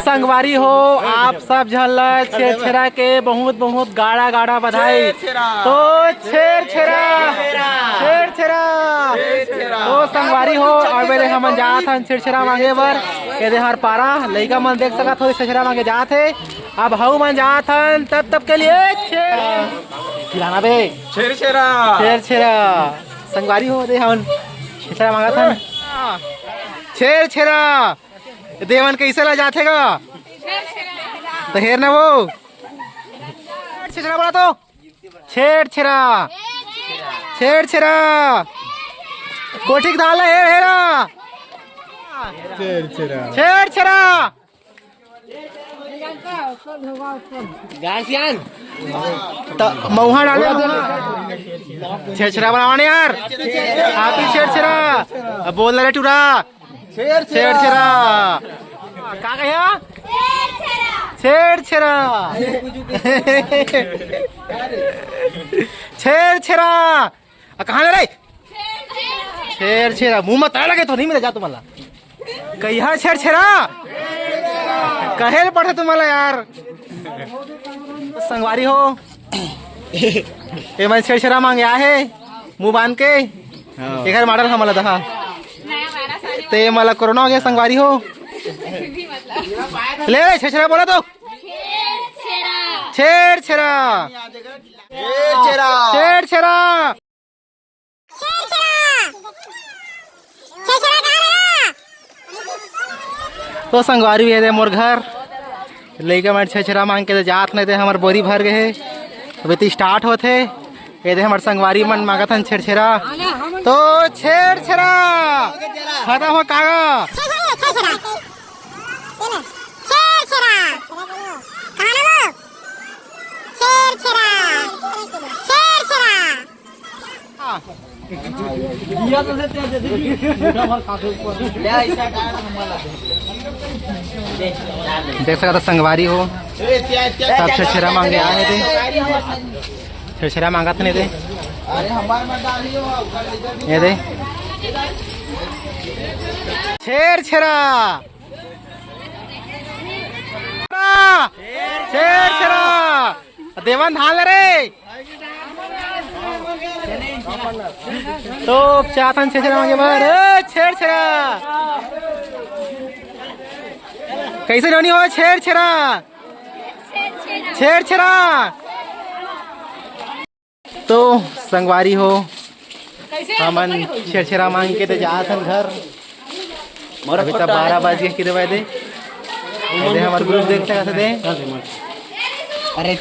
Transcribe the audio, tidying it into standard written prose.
संगवारी हो आप सब झल छेरछेरा के बहुत बहुत गाड़ा गाड़ा बधाई। तो छेरछेरा छेरछेरा तो संगवारी हो और मेरे हम जात हन छेरछेरा मांगे बर ये हर पारा लइका मन देख सकत हो छेरछेरा मांगे जात है। अब हऊ मन जात हन तब के लिए खिलाना बे छेरछेरा छेरछेरा संगवारी हो दे हम छेरछेरा मांगत हन। छेरछेरा देवन कैसे ला जाते गा तो हेर ना वो छेरछेरा बोला तो छेरछेरा छेरछेरा कोठिक डाल हेर हेरा छेरछेरा छेरछेरा गार्सियन तो मऊहा डाले छेरछेरा बनावाने यार आप ही छेरछेरा बोल रहे टूरा छेरछेरा का कहिया छेरछेरा छेरछेरा कहाँ ले रहे छेरछेरा मुंह में ताला लगे तो नहीं मिले जा तुम्हाला कहिया छेरछेरा कहेल पड़े तुम्हाला यार संगवारी हो ये मैं छेरछेरा मांगे आहे मुंह बांध के एक घर मॉडल हमला दहा ते मला कोरोना हो गया संगवारी हो ले छेरछेरा बोला तो छेरछेरा छेरछेरा तो संगवारी भी है मोर घर लेके मैं छेरछेरा मांग के जात नहीं थे हमार बोरी भर गए अभी तो स्टार्ट होते ये दे हमारे संगवारी मन मांगत हन छेरछेरा तो छेरछेरा खत्म हो कागा देख सकता संगवारी हो सब छेरछेरा मांगे आए थे छेरछेरा मांगत नहीं थे ये दे छेरछेरा छेरछेरा देवन धान रे तो चाहतन छेरछेरा मांगे बार छेरछेरा कैसे नहीं हो छेरछेरा छेरछेरा तो संगवारी हो हमन छेरछेरा मांग के तो जात हन घर अभी तक 12 बज गए कितने बजे दे हमारे ग्रुप देख सकते दे अरे